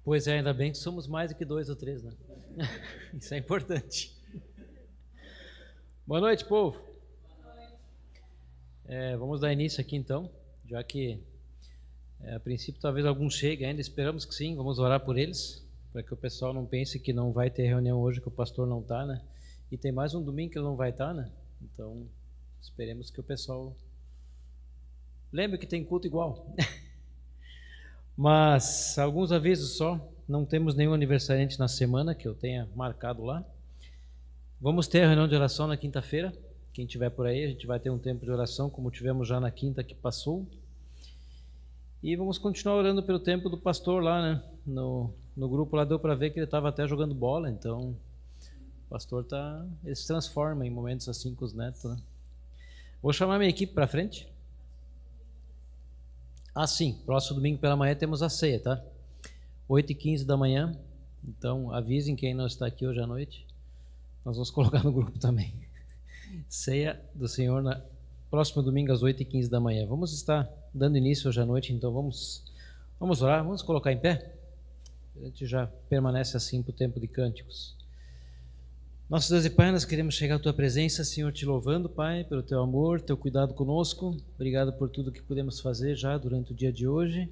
Pois é, ainda bem que somos mais do que 2 ou 3, né? Isso é importante. Boa noite, povo. Vamos dar início aqui então, já que a princípio talvez alguns cheguem ainda, esperamos que sim, vamos orar por eles, para que o pessoal não pense que não vai ter reunião hoje, que o pastor não está, né? E tem mais um domingo que ele não vai estar, né? Então, esperemos que o pessoal lembre que tem culto igual. Mas, alguns avisos só, não temos nenhum aniversariante na semana que eu tenha marcado lá. Vamos ter a reunião de oração na quinta-feira, quem estiver por aí, a gente vai ter um tempo de oração, como tivemos já na quinta que passou. E vamos continuar orando pelo tempo do pastor lá, né? No grupo lá deu para ver que ele estava até jogando bola, então o pastor ele se transforma em momentos assim com os netos, né? Vou chamar minha equipe para frente. Sim, próximo domingo pela manhã temos a ceia, tá? 8h15 da manhã, então avisem quem não está aqui hoje à noite. Nós vamos colocar no grupo também. Ceia do Senhor próximo domingo às 8h15 da manhã. Vamos estar dando início hoje à noite, então vamos orar, vamos colocar em pé. A gente já permanece assim para o tempo de cânticos. Nosso Deus e Pai, nós queremos chegar à Tua presença, Senhor, te louvando, Pai, pelo Teu amor, Teu cuidado conosco. Obrigado por tudo que pudemos fazer já durante o dia de hoje.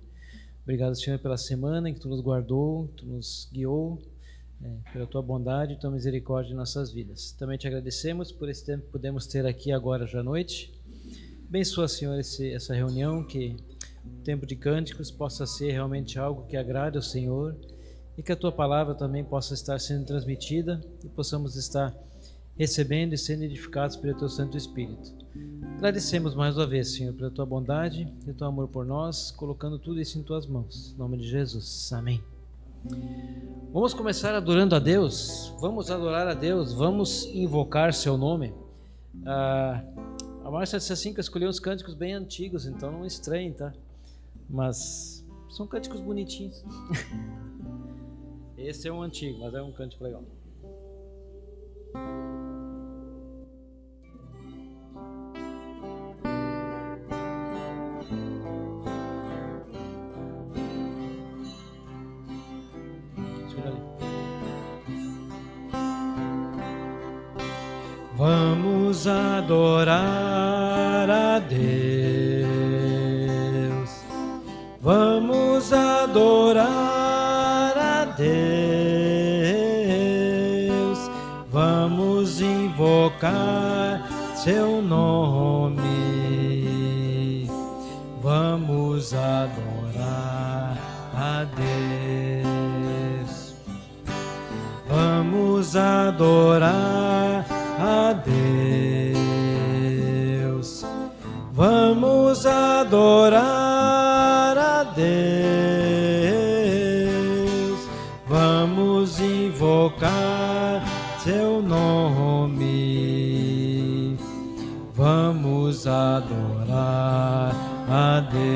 Obrigado, Senhor, pela semana em que Tu nos guardou, Tu nos guiou, pela Tua bondade e Tua misericórdia em nossas vidas. Também te agradecemos por esse tempo que podemos ter aqui agora já à noite. Abençoa, Senhor, essa reunião, que o tempo de cânticos possa ser realmente algo que agrade ao Senhor e que a Tua palavra também possa estar sendo transmitida e possamos estar recebendo e sendo edificados pelo Teu Santo Espírito. Agradecemos mais uma vez, Senhor, pela Tua bondade e o Teu amor por nós, colocando tudo isso em Tuas mãos. Em nome de Jesus. Amém. Vamos começar adorando a Deus. Vamos adorar a Deus. Vamos invocar Seu nome. A Márcia disse assim que eu escolhi uns cânticos bem antigos, então não estranhem, tá? Mas são cânticos bonitinhos. Esse é um antigo, mas é um cântico legal. Vamos adorar a Deus, vamos adorar a Deus, vamos invocar Seu nome, vamos adorar a Deus, vamos adorar a Deus, vamos adorar a Deus, vamos invocar Seu nome, vamos adorar a Deus.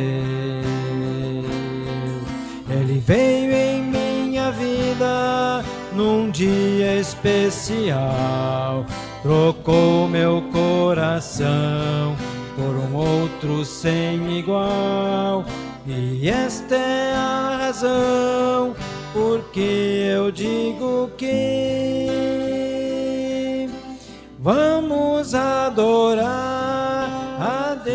Ele veio em minha vida num dia especial, trocou meu coração por um outro sem igual, e esta é a razão porque eu digo que vamos adorar a Deus,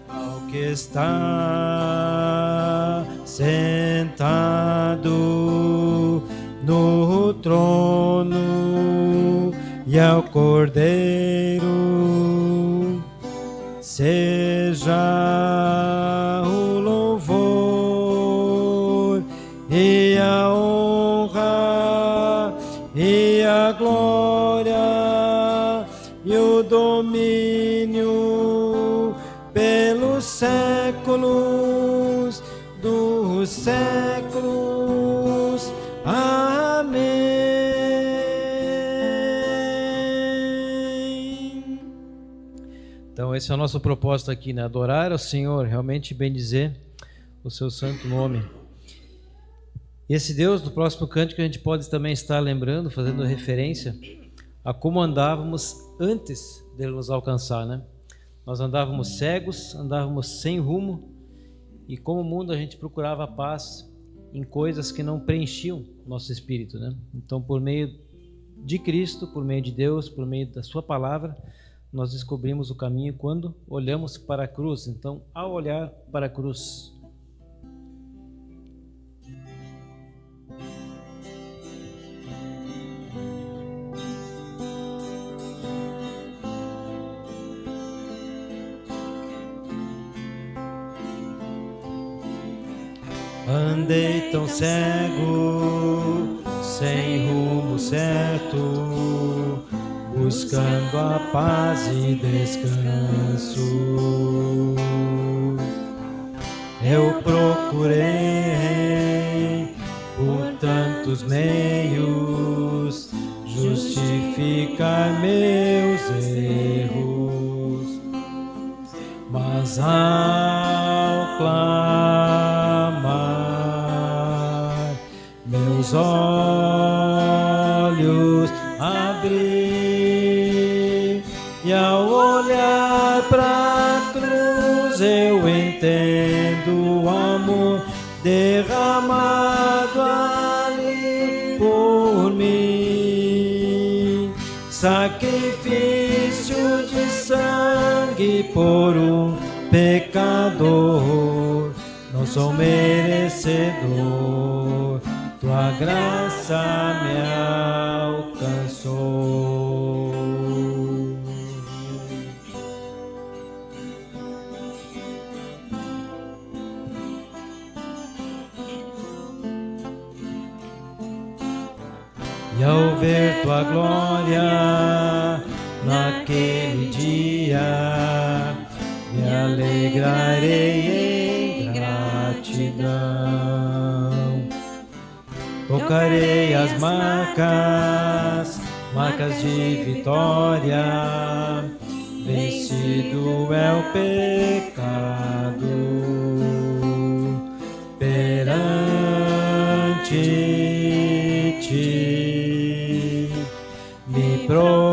ao que está sentado no trono, e ao Cordeiro seja o louvor e a honra e a glória e o domínio pelos séculos dos séculos. Amém. Então esse é o nosso propósito aqui, né? Adorar ao Senhor, realmente bendizer o Seu santo nome. E esse Deus, do próximo cântico, a gente pode também estar lembrando, fazendo referência a como andávamos antes dele nos alcançar, né? Nós andávamos cegos, andávamos sem rumo, E como o mundo, a gente procurava a paz em coisas que não preenchiam nosso espírito, né? Então, por meio de Cristo, por meio de Deus, por meio da sua palavra, nós descobrimos o caminho quando olhamos para a cruz. Então, ao olhar para a cruz, andei tão cego, sem rumo certo, buscando a paz e descanso. Eu procurei por tantos meios justificar meus erros, mas ao clamar, meus olhos abri, e ao olhar pra cruz eu entendo o amor derramado ali por mim, sacrifício de sangue por um pecador. Não sou merecedor, tua graça me alcançou. E ao ver tua glória naquele dia, me alegrarei em gratidão. Tocarei as marcas de vitória, vencido é o pecado. Perante ti me prostrarei,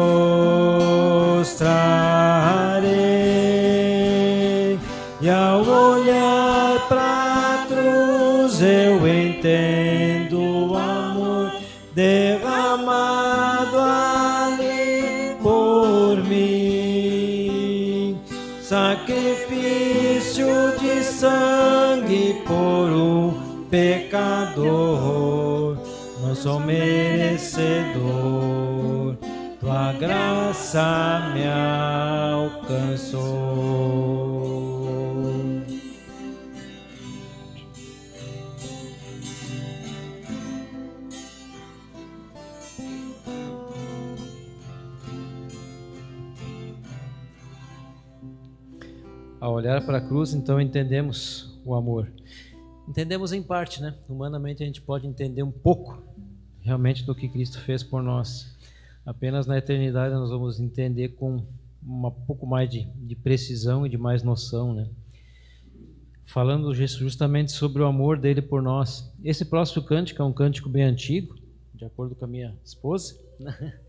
e ao olhar pra cruz eu entendo o amor derramado ali por mim, sacrifício de sangue por um pecador. Não sou merecedor, tua graça me alcançou. Ao olhar para a cruz, então, entendemos o amor. Entendemos em parte, né? Humanamente a gente pode entender um pouco realmente do que Cristo fez por nós. Apenas na eternidade nós vamos entender com um pouco mais de precisão e de mais noção, né? Falando justamente sobre o amor dele por nós. Esse próximo cântico é um cântico bem antigo, de acordo com a minha esposa, né?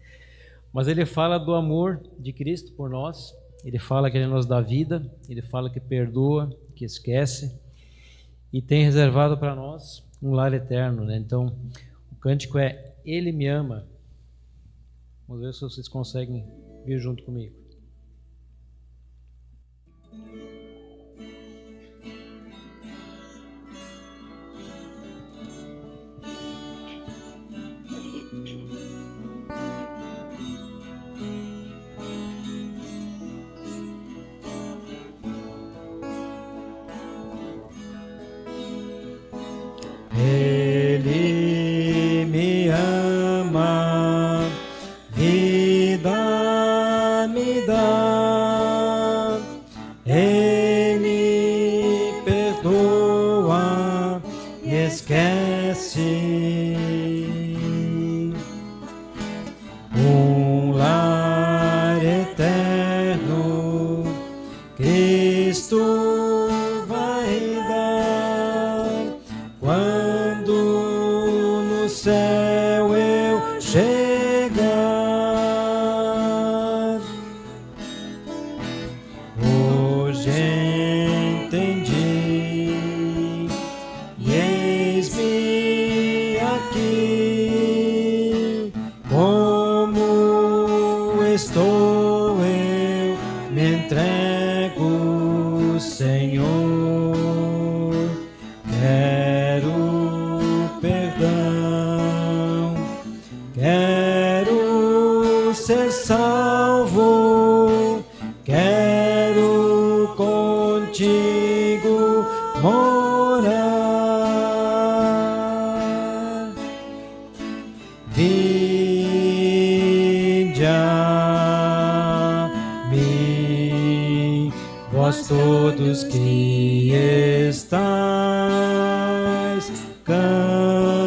Mas ele fala do amor de Cristo por nós. Ele fala que ele nos dá vida, ele fala que perdoa, que esquece e tem reservado para nós um lar eterno, né? Então, o cântico é Ele me ama. Vamos ver se vocês conseguem vir junto comigo. Ele me ama, vida me dá. Ele perdoa, esquece. Um lar eterno, Cristo vai dar. Quando no céu eu chegar, hoje entendi morar. Vinde a mim, vós todos que estáis cansados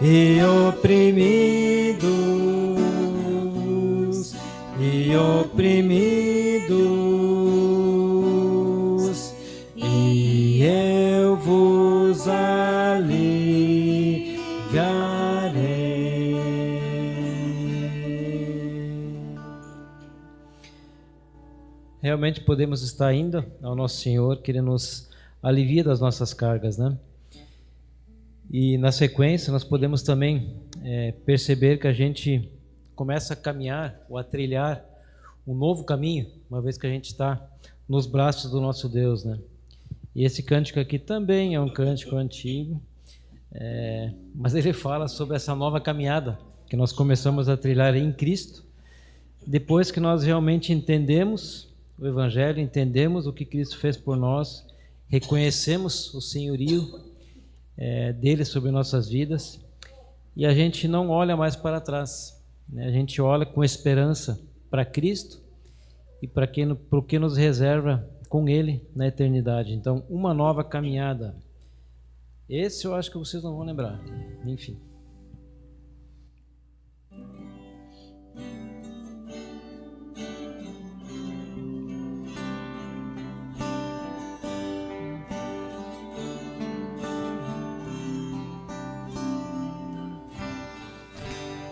e oprimidos, e eu vos aliviarei. Realmente podemos estar indo ao nosso Senhor, que Ele nos alivia das nossas cargas, né? E na sequência nós podemos também perceber que a gente começa a caminhar ou a trilhar um novo caminho, uma vez que a gente está nos braços do nosso Deus, né? E esse cântico aqui também é um cântico antigo, mas ele fala sobre essa nova caminhada que nós começamos a trilhar em Cristo, depois que nós realmente entendemos o Evangelho, entendemos o que Cristo fez por nós, reconhecemos o senhorio dele sobre nossas vidas, e a gente não olha mais para trás, né? A gente olha com esperança para Cristo e para o que nos reserva com Ele na eternidade. Então, uma nova caminhada. Esse eu acho que vocês não vão lembrar. Enfim.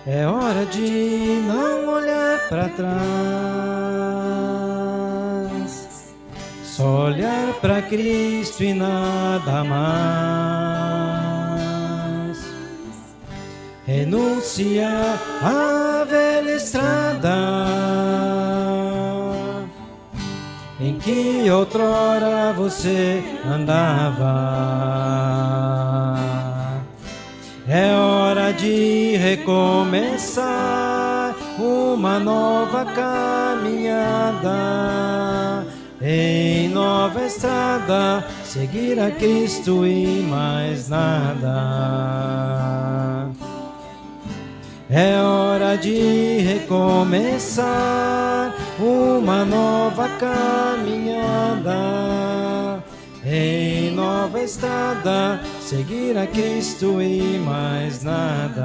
É hora de não olhar para trás, só olhar para Cristo e nada mais. Renunciar à velha estrada em que outrora você andava. É hora de recomeçar uma nova caminhada, em nova estrada, seguir a Cristo e mais nada. É hora de recomeçar uma nova caminhada, em nova estrada, seguir a Cristo e mais nada.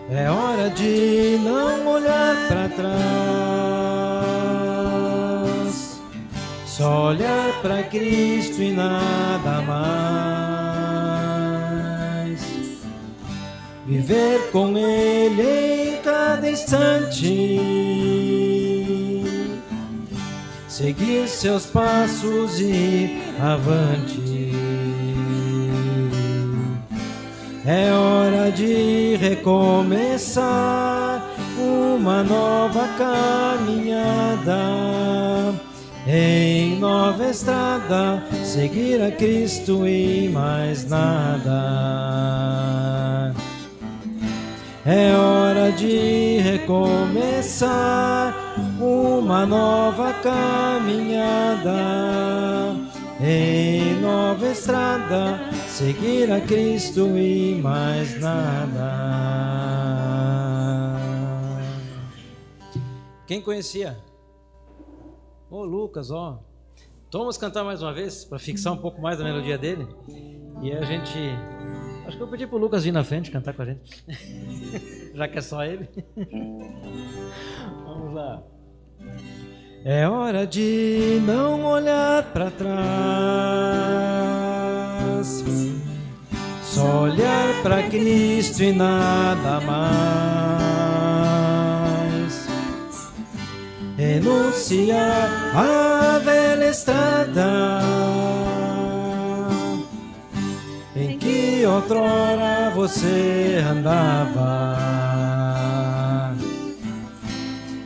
É hora de não olhar para trás, só olhar para Cristo e nada mais. Viver com Ele em cada instante, seguir seus passos e ir avante. É hora de recomeçar uma nova caminhada, em nova estrada, seguir a Cristo e mais nada. É hora de recomeçar uma nova caminhada, em nova estrada, seguir a Cristo e mais nada. Quem conhecia? Ô Lucas, ó. Então vamos cantar mais uma vez, para fixar um pouco mais a melodia dele. E a gente... Acho que eu pedi pro Lucas vir na frente cantar com a gente. Já que é só ele. Vamos lá. É hora de não olhar para trás, só olhar para Cristo e nada mais. Renunciar à velha estrada em que outrora você andava.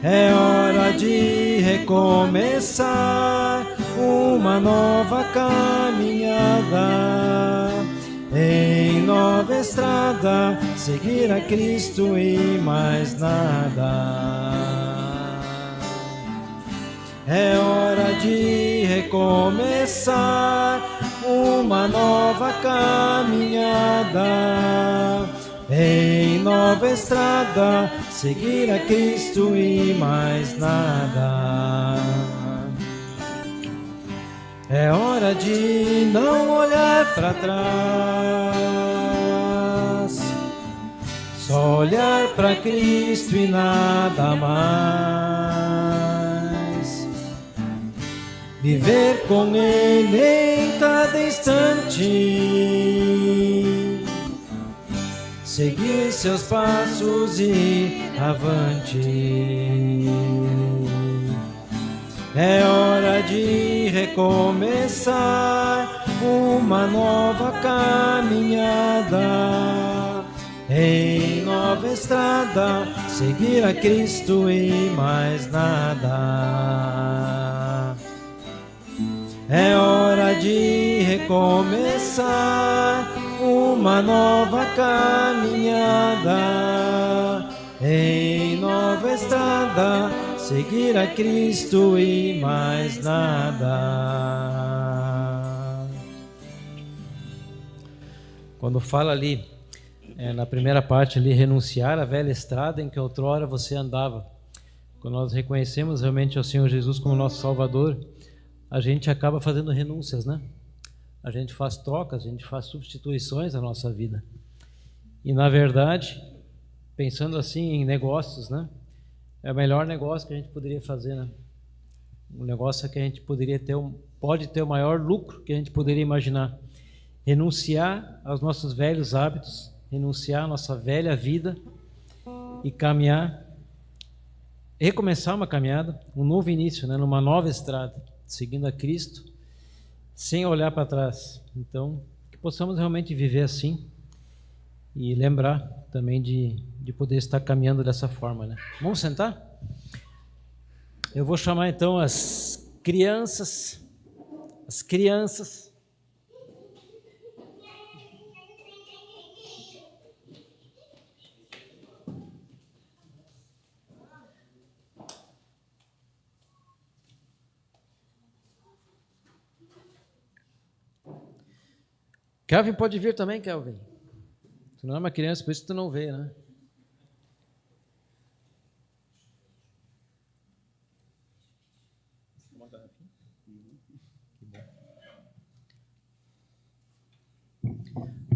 É hora de recomeçar uma nova caminhada, em nova estrada, seguir a Cristo e mais nada. É hora de recomeçar uma nova caminhada em nova estrada, seguir a Cristo e mais nada. É hora de não olhar para trás, só olhar para Cristo e nada mais. Viver com Ele em cada instante, seguir seus passos e ir avante. É hora de recomeçar uma nova caminhada em nova estrada, seguir a Cristo e mais nada. É hora de recomeçar uma nova caminhada em nova estrada, seguir a Cristo e mais nada. Quando fala ali, na primeira parte ali, renunciar à velha estrada em que outrora você andava. Quando nós reconhecemos realmente o Senhor Jesus como nosso Salvador, a gente acaba fazendo renúncias, né? A gente faz trocas, a gente faz substituições na nossa vida. E na verdade, pensando assim em negócios, né? É o melhor negócio que a gente poderia fazer, né? Um negócio que a gente poderia ter, pode ter o maior lucro que a gente poderia imaginar. Renunciar aos nossos velhos hábitos, renunciar à nossa velha vida e caminhar, recomeçar uma caminhada, um novo início, né? Numa nova estrada, seguindo a Cristo, sem olhar para trás. Então, que possamos realmente viver assim e lembrar também de poder estar caminhando dessa forma, né? Vamos sentar? Eu vou chamar então as crianças. Kelvin pode vir também, Kelvin. Tu não é uma criança, por isso tu não vê, né?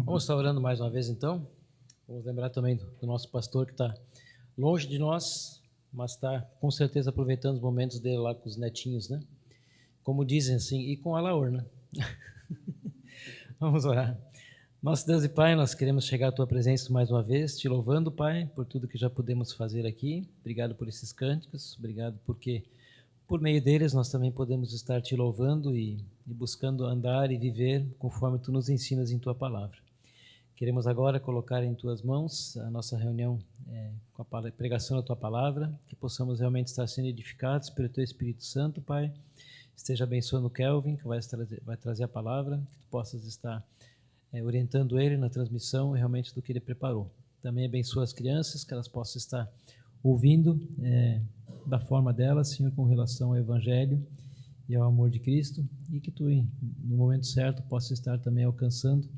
Vamos estar orando mais uma vez, então. Vamos lembrar também do nosso pastor que está longe de nós, mas está com certeza aproveitando os momentos dele lá com os netinhos, né? Como dizem assim, e com a Laura, né? Vamos orar. Nosso Deus e Pai, nós queremos chegar à Tua presença mais uma vez, te louvando, Pai, por tudo que já podemos fazer aqui. Obrigado por esses cânticos, obrigado porque por meio deles nós também podemos estar te louvando e buscando andar e viver conforme Tu nos ensinas em Tua palavra. Queremos agora colocar em Tuas mãos a nossa reunião com a pregação da Tua palavra, que possamos realmente estar sendo edificados pelo Teu Espírito Santo, Pai. Esteja abençoando o Kelvin, que vai trazer a palavra, que Tu possas estar orientando ele na transmissão realmente do que ele preparou. Também abençoa as crianças, que elas possam estar ouvindo da forma delas, Senhor, com relação ao Evangelho e ao amor de Cristo, e que Tu, no momento certo, possa estar também alcançando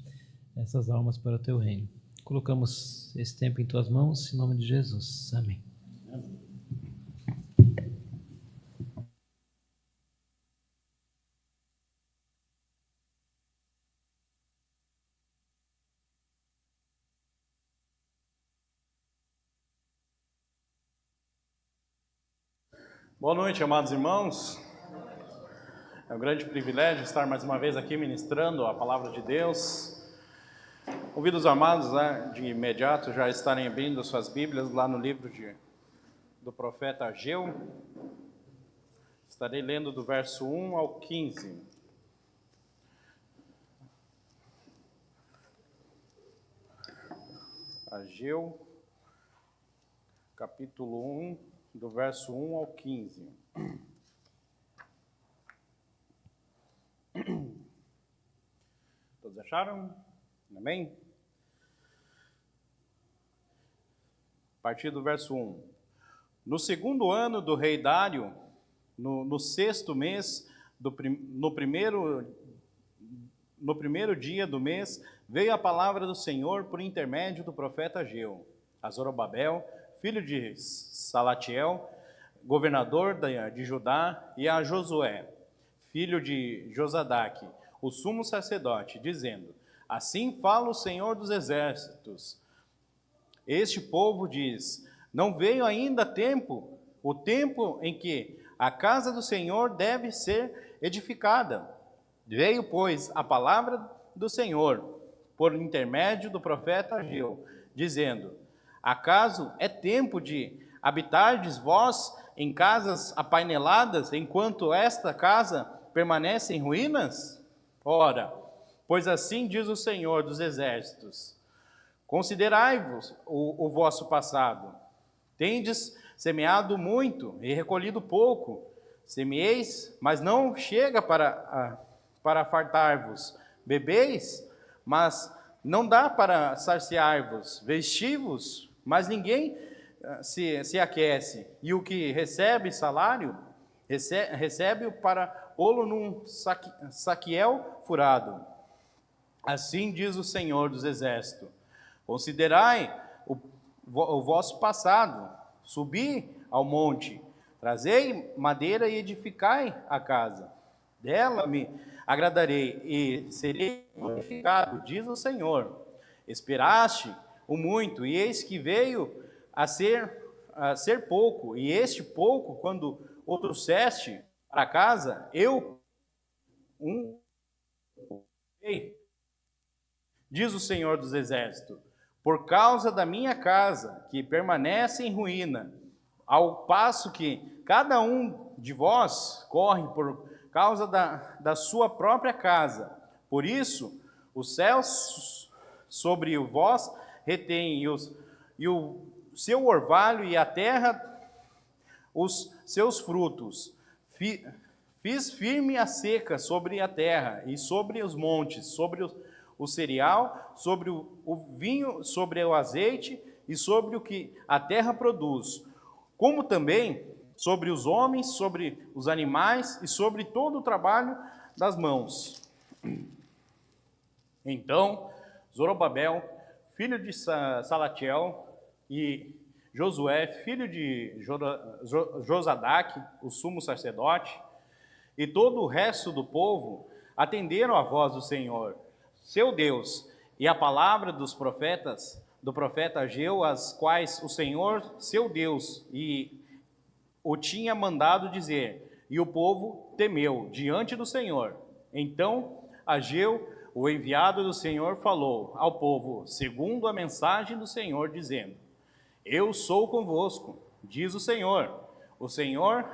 essas almas para o Teu reino. Colocamos esse tempo em Tuas mãos, em nome de Jesus. Amém. Boa noite, amados irmãos. É um grande privilégio estar mais uma vez aqui ministrando a palavra de Deus. Convido os amados de imediato já estarem abrindo suas Bíblias lá no livro do profeta Ageu. Estarei lendo do verso 1 ao 15. Ageu, capítulo 1, do verso 1 ao 15. Todos acharam? Amém? A partir do verso 1. No segundo ano do rei Dário, no sexto mês, no primeiro dia do mês, veio a palavra do Senhor por intermédio do profeta Ageu, a Zorobabel, filho de Salatiel, governador de Judá, e a Josué, filho de Josadaque, o sumo sacerdote, dizendo: assim fala o Senhor dos exércitos. Este povo diz: não veio ainda o tempo em que a casa do Senhor deve ser edificada. Veio, pois, a palavra do Senhor, por intermédio do profeta Ageu, dizendo: acaso é tempo de habitardes vós em casas apaineladas, enquanto esta casa permanece em ruínas? Ora, pois assim diz o Senhor dos exércitos: considerai-vos o vosso passado. Tendes semeado muito e recolhido pouco. Semieis, mas não chega para fartar-vos. Bebeis, mas não dá para saciar-vos. Vestivos, mas ninguém se aquece. E o que recebe salário, recebe-o para pô-lo num saquiel furado. Assim diz o Senhor dos exércitos: considerai o vosso passado, subi ao monte, trazei madeira e edificai a casa. Dela me agradarei e serei glorificado, diz o Senhor. Esperaste o muito, e eis que veio a ser pouco, e este pouco, quando o trouxeste para casa, diz o Senhor dos exércitos: por causa da minha casa, que permanece em ruína, ao passo que cada um de vós corre por causa da sua própria casa. Por isso, os céus sobre vós retêm, e o seu orvalho, e a terra os seus frutos. Fiz firme a seca sobre a terra e sobre os montes, sobre o cereal, sobre o vinho, sobre o azeite e sobre o que a terra produz, como também sobre os homens, sobre os animais e sobre todo o trabalho das mãos. Então, Zorobabel, filho de Salatiel, e Josué, filho de Josadaque, o sumo sacerdote, e todo o resto do povo atenderam a voz do Senhor, seu Deus, e a palavra do profeta Ageu, as quais o Senhor, seu Deus, o tinha mandado dizer, e o povo temeu diante do Senhor. Então Ageu, o enviado do Senhor, falou ao povo segundo a mensagem do Senhor, dizendo: eu sou convosco, diz o Senhor. O Senhor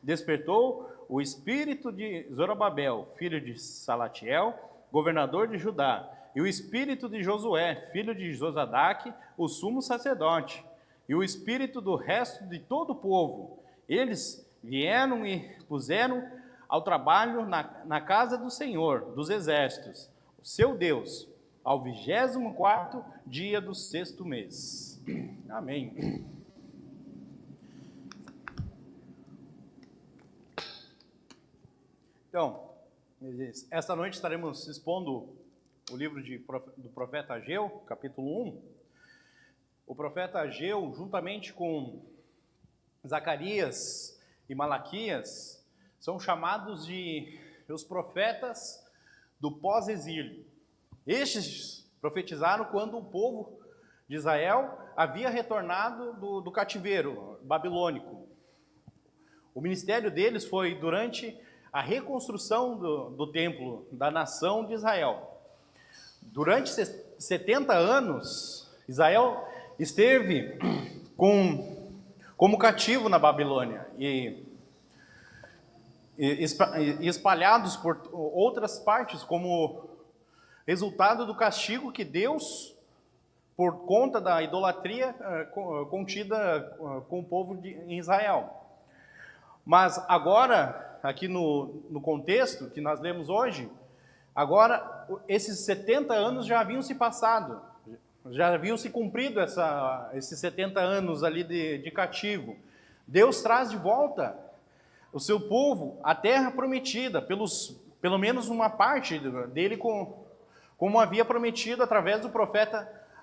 despertou o espírito de Zorobabel, filho de Salatiel, governador de Judá, e o espírito de Josué, filho de Josadaque, o sumo sacerdote, e o espírito do resto de todo o povo. Eles vieram e puseram ao trabalho na casa do Senhor dos exércitos, o seu Deus, ao 24º dia do sexto mês. Amém. Então, esta noite estaremos expondo o livro do profeta Ageu, capítulo 1. O profeta Ageu, juntamente com Zacarias e Malaquias, são chamados de os profetas do pós-exílio. Estes profetizaram quando o povo de Israel havia retornado do cativeiro babilônico. O ministério deles foi durante a reconstrução do templo da nação de Israel. Durante 70 anos, Israel esteve como cativo na Babilônia e espalhados por outras partes como resultado do castigo que Deus, por conta da idolatria contida com o povo em Israel. Mas agora, aqui no contexto que nós lemos hoje, agora esses 70 anos já haviam se passado, já haviam se cumprido esses 70 anos ali de cativo. Deus traz de volta o seu povo a terra prometida, pelo menos uma parte dele, como havia prometido através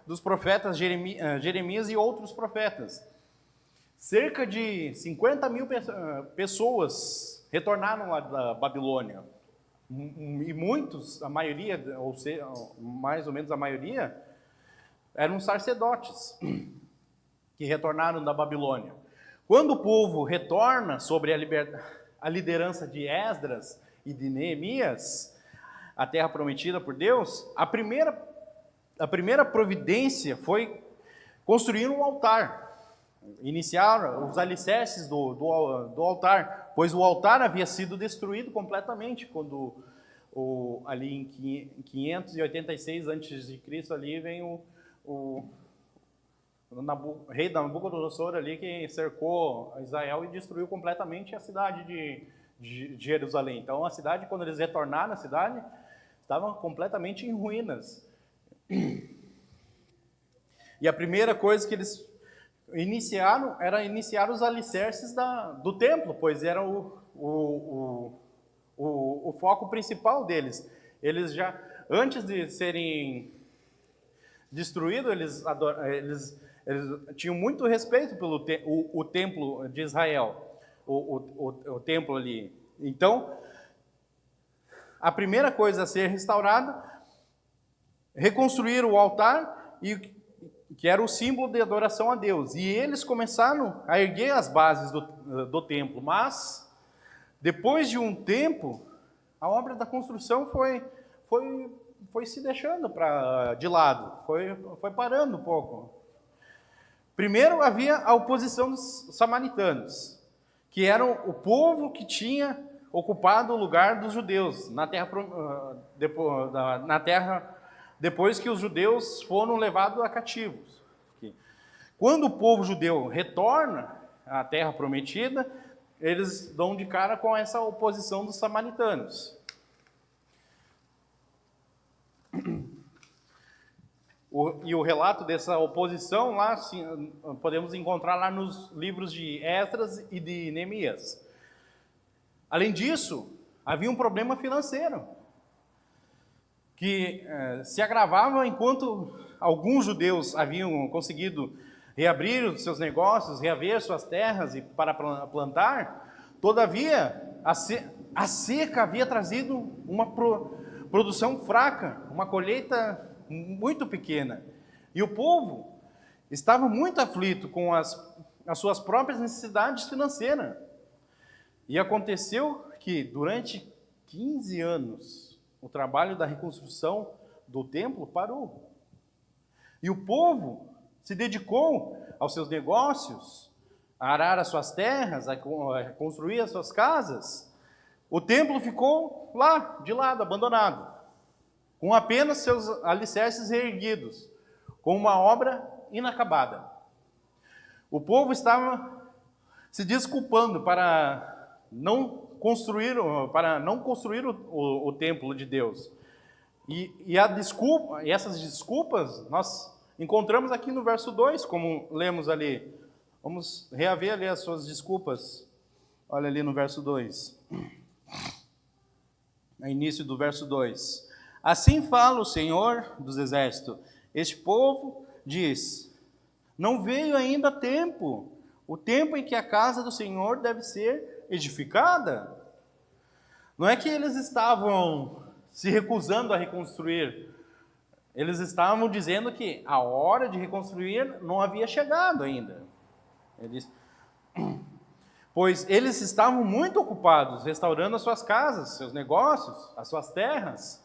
dos profetas Jeremias e outros profetas. Cerca de 50 mil pessoas retornaram lá da Babilônia. E muitos, a maioria, ou seja, mais ou menos a maioria, eram sacerdotes que retornaram da Babilônia. Quando o povo retorna sobre a liderança de Esdras e de Neemias, a terra prometida por Deus, a primeira providência foi construir um altar, iniciar os alicerces do altar, pois o altar havia sido destruído completamente quando ali em 586 a.C. ali vem o rei Nabucodonosor ali, que cercou Israel e destruiu completamente a cidade de Jerusalém. Então a cidade, quando eles retornaram à cidade, estava completamente em ruínas. E a primeira coisa que eles iniciaram era iniciar os alicerces do templo, pois era o foco principal deles. Eles já, antes de serem destruídos, eles tinham muito respeito pelo o templo de Israel, o templo ali. Então, a primeira coisa a ser restaurada, reconstruir o altar, que era o símbolo de adoração a Deus. E eles começaram a erguer as bases do templo, mas depois de um tempo, a obra da construção foi se deixando de lado, foi parando um pouco. Primeiro havia a oposição dos samaritanos, que eram o povo que tinha ocupado o lugar dos judeus na terra depois que os judeus foram levados a cativos. Quando o povo judeu retorna à terra prometida, eles dão de cara com essa oposição dos samaritanos. E o relato dessa oposição lá, podemos encontrar lá nos livros de Esdras e de Neemias. Além disso, havia um problema financeiro, que se agravava enquanto alguns judeus haviam conseguido reabrir os seus negócios, reaver suas terras e para plantar. Todavia, a seca havia trazido uma produção fraca, uma colheita muito pequena. E o povo estava muito aflito com as suas próprias necessidades financeiras. E aconteceu que, durante 15 anos, o trabalho da reconstrução do templo parou. E o povo se dedicou aos seus negócios, a arar as suas terras, a construir as suas casas. O templo ficou lá, de lado, abandonado, com apenas seus alicerces reerguidos, com uma obra inacabada. O povo estava se desculpando para não construir o templo de Deus. E essas desculpas nós encontramos aqui no verso 2, como lemos ali. Vamos reaver ali as suas desculpas. Olha ali no verso 2. No início do verso 2. Assim fala o Senhor dos Exércitos: este povo diz, não veio ainda tempo, o tempo em que a casa do Senhor deve ser edificada. Não é que eles estavam se recusando a reconstruir, eles estavam dizendo que a hora de reconstruir não havia chegado ainda. Pois eles estavam muito ocupados restaurando as suas casas, seus negócios, as suas terras.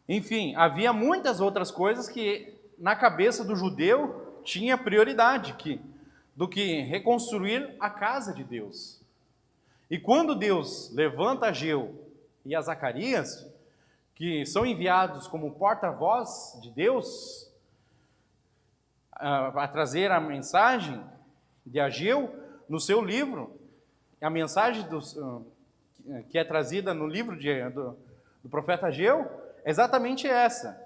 Enfim, havia muitas outras coisas que na cabeça do judeu tinha prioridade do que reconstruir a casa de Deus. E quando Deus levanta Ageu e a Zacarias, que são enviados como porta-voz de Deus, a trazer a mensagem de Ageu no seu livro, a mensagem que é trazida no livro do profeta Ageu, é exatamente essa,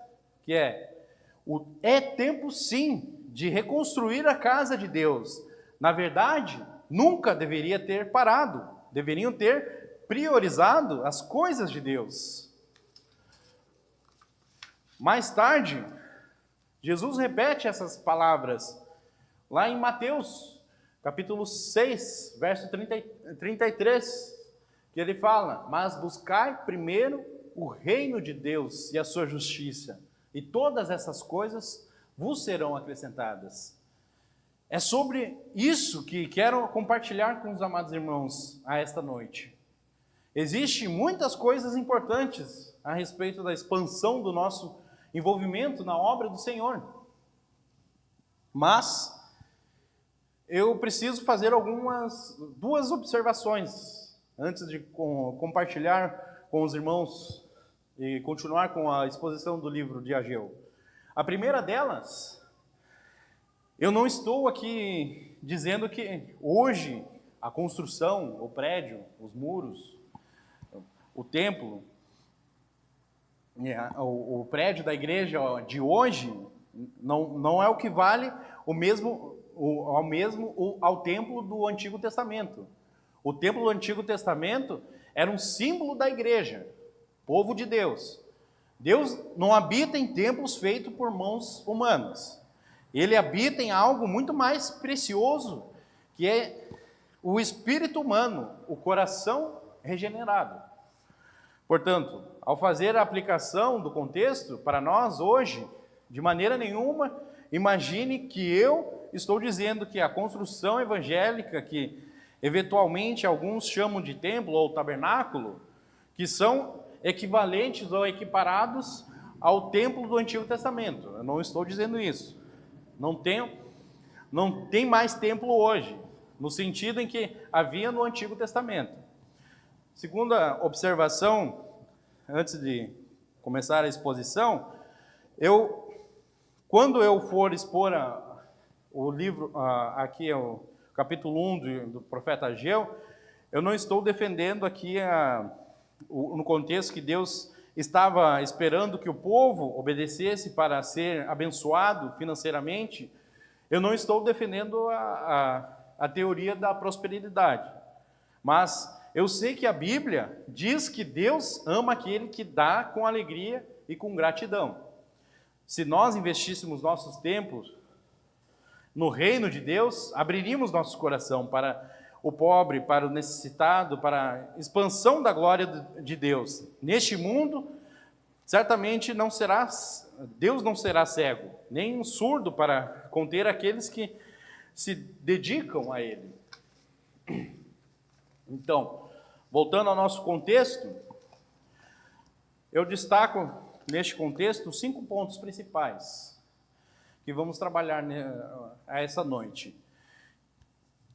que é tempo sim de reconstruir a casa de Deus. Na verdade, nunca deveria ter parado. deveriam ter priorizado as coisas de Deus. Mais tarde, Jesus repete essas palavras lá em Mateus, capítulo 6, verso 33, que ele fala: mas buscai primeiro o reino de Deus e a sua justiça, e todas essas coisas vos serão acrescentadas. É sobre isso que quero compartilhar com os amados irmãos a esta noite. Existem muitas coisas importantes a respeito da expansão do nosso envolvimento na obra do Senhor. Mas eu preciso fazer duas observações antes de compartilhar com os irmãos e continuar com a exposição do livro de Ageu. A primeira delas, eu não estou aqui dizendo que hoje a construção, o prédio, os muros, o templo, o prédio da igreja de hoje não é o que vale ao templo do Antigo Testamento. O templo do Antigo Testamento era um símbolo da igreja, povo de Deus. Deus não habita em templos feitos por mãos humanas. Ele habita em algo muito mais precioso, que é o espírito humano, o coração regenerado. Portanto, ao fazer a aplicação do contexto para nós hoje, de maneira nenhuma, imagine que eu estou dizendo que a construção evangélica, que eventualmente alguns chamam de templo ou tabernáculo, que são equivalentes ou equiparados ao templo do Antigo Testamento. Eu não estou dizendo isso. Não tem mais templo hoje, no sentido em que havia no Antigo Testamento. Segunda observação, antes de começar a exposição, quando eu for expor o livro, aqui é o capítulo 1 do profeta Ageu, eu não estou defendendo aqui no contexto que Deus estava esperando que o povo obedecesse para ser abençoado financeiramente. Eu não estou defendendo a teoria da prosperidade, mas eu sei que a Bíblia diz que Deus ama aquele que dá com alegria e com gratidão. Se nós investíssemos nossos tempos no reino de Deus, abriríamos nosso coração para o pobre, para o necessitado, para a expansão da glória de Deus. Neste mundo, certamente Deus não será cego, nem surdo para conter aqueles que se dedicam a Ele. Então, voltando ao nosso contexto, eu destaco neste contexto 5 pontos principais que vamos trabalhar essa noite.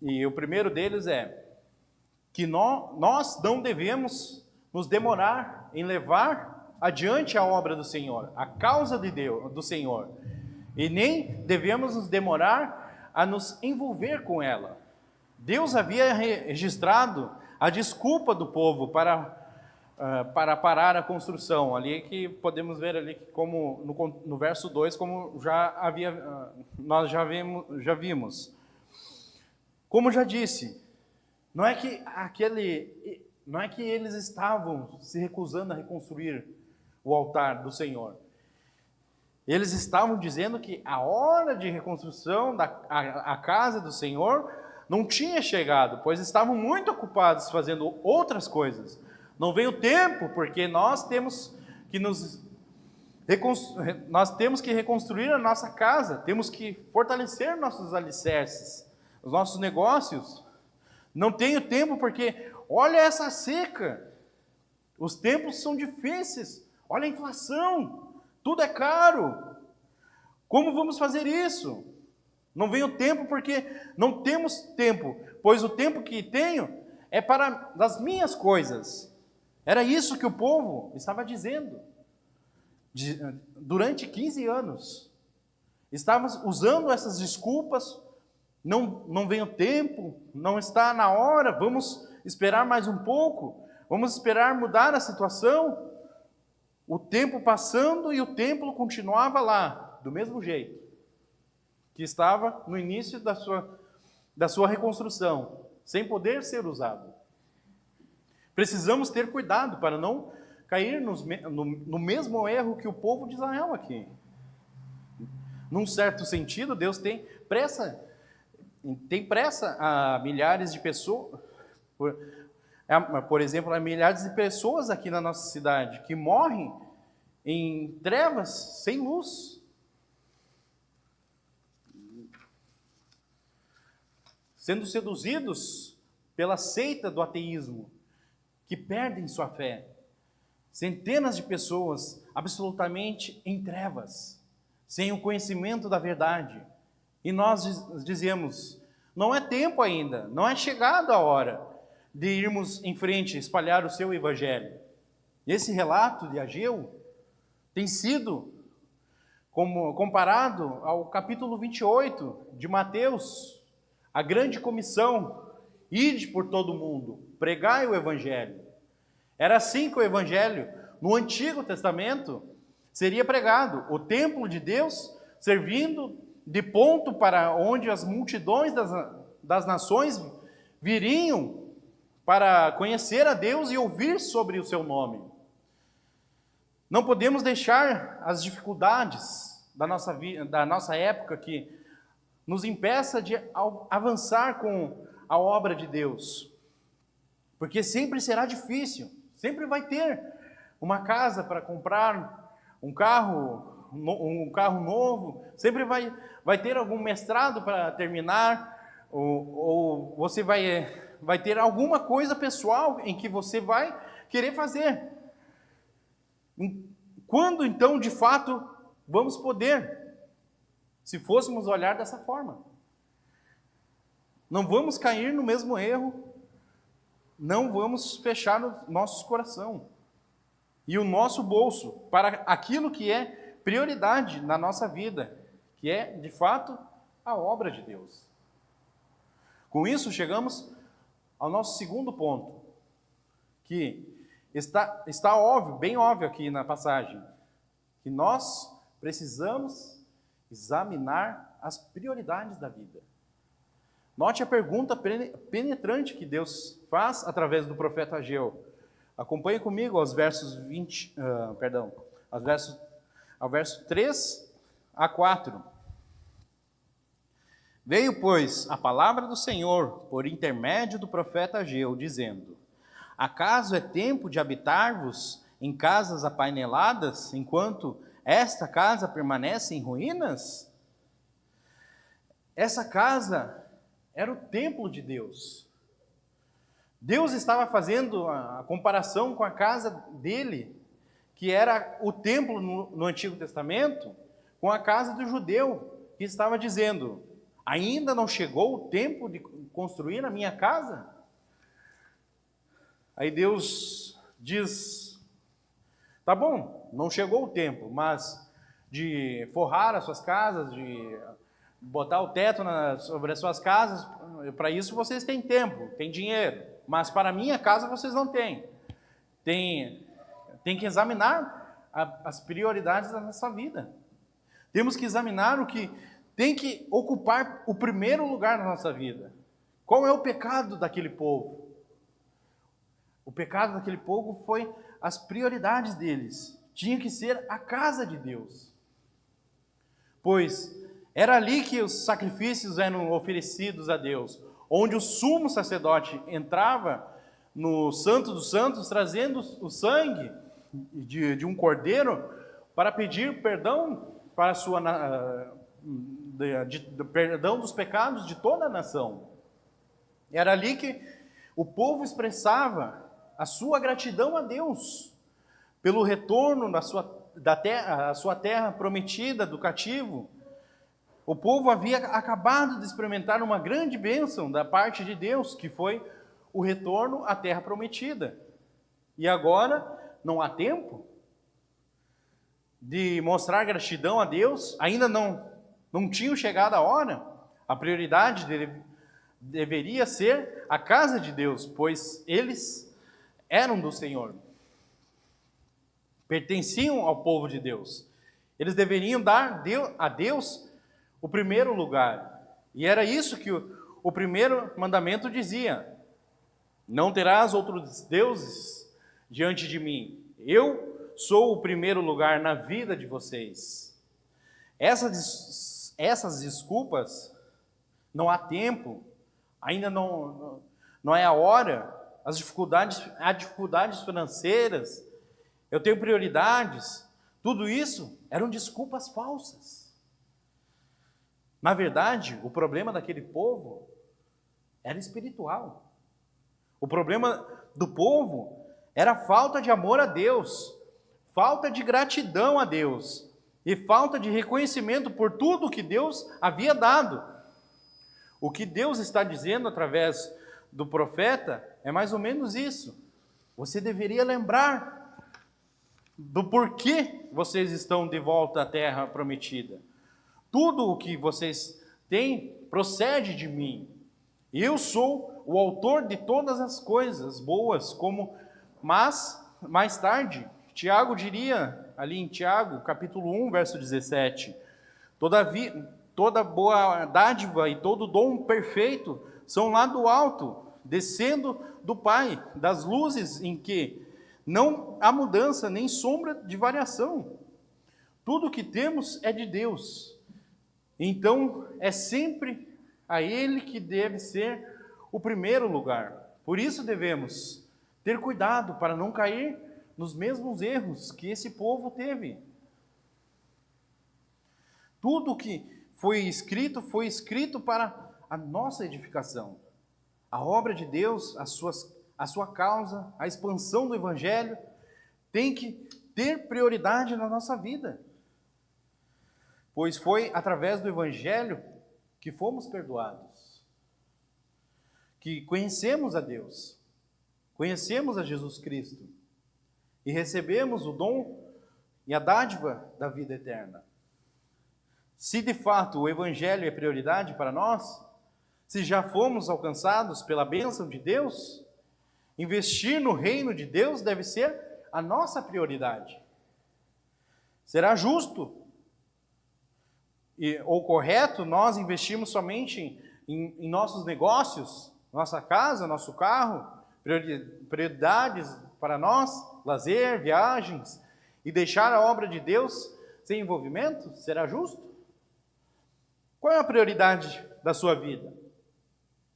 E o primeiro deles é que nós não devemos nos demorar em levar adiante a obra do Senhor, a causa de Deus, do Senhor, e nem devemos nos demorar a nos envolver com ela. Deus havia registrado a desculpa do povo para parar a construção, ali que podemos ver ali como no verso 2, como nós já vimos. Como já disse, não é que eles estavam se recusando a reconstruir o altar do Senhor. Eles estavam dizendo que a hora de reconstrução da casa do Senhor não tinha chegado, pois estavam muito ocupados fazendo outras coisas. Não veio tempo, porque nós temos que reconstruir a nossa casa, temos que fortalecer nossos alicerces, os nossos negócios. Não tenho tempo porque, olha essa seca, os tempos são difíceis, olha a inflação, tudo é caro. Como vamos fazer isso? Não venho tempo porque não temos tempo, pois o tempo que tenho é para das minhas coisas. Era isso que o povo estava dizendo. Durante 15 anos, estávamos usando essas desculpas. Não vem o tempo, não está na hora, vamos esperar mais um pouco, vamos esperar mudar a situação. O tempo passando e o templo continuava lá, do mesmo jeito que estava no início da sua reconstrução, sem poder ser usado. Precisamos ter cuidado para não cair no mesmo erro que o povo de Israel aqui. Num certo sentido, Deus tem pressa a milhares de pessoas, por exemplo, a milhares de pessoas aqui na nossa cidade que morrem em trevas, sem luz. Sendo seduzidos pela seita do ateísmo, que perdem sua fé. Centenas de pessoas absolutamente em trevas, sem o conhecimento da verdade. E nós dizemos, não é tempo ainda, não é chegada a hora de irmos em frente, espalhar o seu evangelho. Esse relato de Ageu tem sido comparado ao capítulo 28 de Mateus, a grande comissão, ide por todo o mundo, pregai o evangelho. Era assim que o evangelho, no Antigo Testamento, seria pregado. O templo de Deus servindo de ponto para onde as multidões das nações viriam para conhecer a Deus e ouvir sobre o seu nome. Não podemos deixar as dificuldades da nossa época que nos impeça de avançar com a obra de Deus. Porque sempre será difícil, sempre vai ter uma casa para comprar, um carro novo, sempre vai ter algum mestrado para terminar, ou você vai ter alguma coisa pessoal em que você vai querer fazer. Quando então, de fato, vamos poder? Se fôssemos olhar dessa forma. Não vamos cair no mesmo erro, não vamos fechar o nosso coração e o nosso bolso para aquilo que é prioridade na nossa vida, que é, de fato, a obra de Deus. Com isso, chegamos ao nosso segundo ponto, que está óbvio, bem óbvio aqui na passagem, que nós precisamos examinar as prioridades da vida. Note a pergunta penetrante que Deus faz através do profeta Ageu. Acompanhe comigo aos versos ao verso 3 a 4. Veio, pois, a palavra do Senhor por intermédio do profeta Ageu, dizendo: acaso é tempo de habitar-vos em casas apaineladas, enquanto esta casa permanece em ruínas? Essa casa era o templo de Deus. Deus estava fazendo a comparação com a casa dele, que era o templo no Antigo Testamento, com a casa do judeu, que estava dizendo: ainda não chegou o tempo de construir a minha casa? Aí Deus diz: tá bom, não chegou o tempo, mas de forrar as suas casas, de botar o teto sobre as suas casas, para isso vocês têm tempo, têm dinheiro, mas para a minha casa vocês não têm. Tem que examinar as prioridades da nossa vida. Temos que examinar o que tem que ocupar o primeiro lugar na nossa vida. Qual é o pecado daquele povo? O pecado daquele povo foi as prioridades deles. Tinha que ser a casa de Deus. Pois era ali que os sacrifícios eram oferecidos a Deus, onde o sumo sacerdote entrava no Santo dos Santos, trazendo o sangue de um cordeiro para pedir perdão para perdão dos pecados de toda a nação. Era ali que o povo expressava a sua gratidão a Deus pelo retorno à sua terra prometida do cativo. O povo havia acabado de experimentar uma grande bênção da parte de Deus, que foi o retorno à terra prometida. E agora não há tempo de mostrar gratidão a Deus, ainda não tinha chegado a hora. A prioridade deveria ser a casa de Deus, pois eles eram do Senhor, pertenciam ao povo de Deus. Eles deveriam dar a Deus o primeiro lugar. E era isso que o primeiro mandamento dizia: Não terás outros deuses diante de mim. Eu sou o primeiro lugar na vida de vocês. Essas desculpas, não há tempo, ainda não é a hora, há dificuldades financeiras, eu tenho prioridades, tudo isso eram desculpas falsas. Na verdade, o problema daquele povo era espiritual. O problema do povo era a falta de amor a Deus, falta de gratidão a Deus e falta de reconhecimento por tudo que Deus havia dado. O que Deus está dizendo através do profeta é mais ou menos isso. Você deveria lembrar do porquê vocês estão de volta à terra prometida. Tudo o que vocês têm procede de mim. Eu sou o autor de todas as coisas boas, mas mais tarde, Tiago diria, ali em Tiago, capítulo 1, verso 17, toda boa dádiva e todo dom perfeito são lá do alto, descendo do Pai, das luzes em que não há mudança nem sombra de variação. Tudo que temos é de Deus. Então, é sempre a Ele que deve ser o primeiro lugar. Por isso devemos ter cuidado para não cair nos mesmos erros que esse povo teve. Tudo que foi escrito para a nossa edificação. A obra de Deus, a sua causa, a expansão do Evangelho, tem que ter prioridade na nossa vida. Pois foi através do Evangelho que fomos perdoados, que conhecemos a Deus, conhecemos a Jesus Cristo e recebemos o dom e a dádiva da vida eterna. Se de fato o Evangelho é prioridade para nós, se já fomos alcançados pela bênção de Deus, investir no reino de Deus deve ser a nossa prioridade. Será justo ou correto nós investirmos somente em nossos negócios, nossa casa, nosso carro, prioridades para nós, lazer, viagens, e deixar a obra de Deus sem envolvimento? Será justo? Qual é a prioridade da sua vida?